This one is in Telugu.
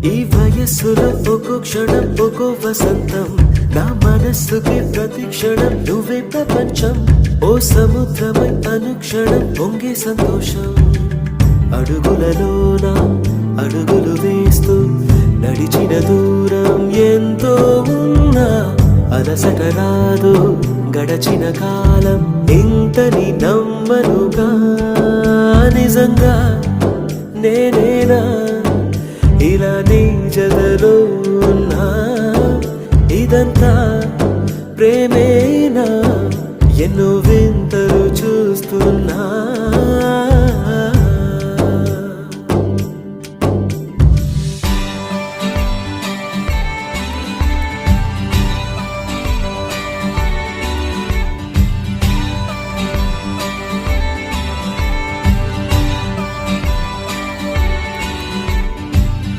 ఈ వయస్సులో ఒక్కో క్షణం ఒక్కో వసంతం, నా మనస్సుకి ప్రతి క్షణం నువ్వే ప్రపంచం. ఓ సముద్రమై అనుక్షణం పొంగే సంతోషం. అడుగులలోన అడుగులు వేస్తూ నడిచిన దూరం ఎంతో ఉన్నా అలసట రాదు గడచిన కాలం ఇంతని నమ్మనుగా. నిజంగా నేనేనా ఇలా నీ జతలో ఉన్నా? ఇదంతా ప్రేమేనా? ఎన్నో వింతలు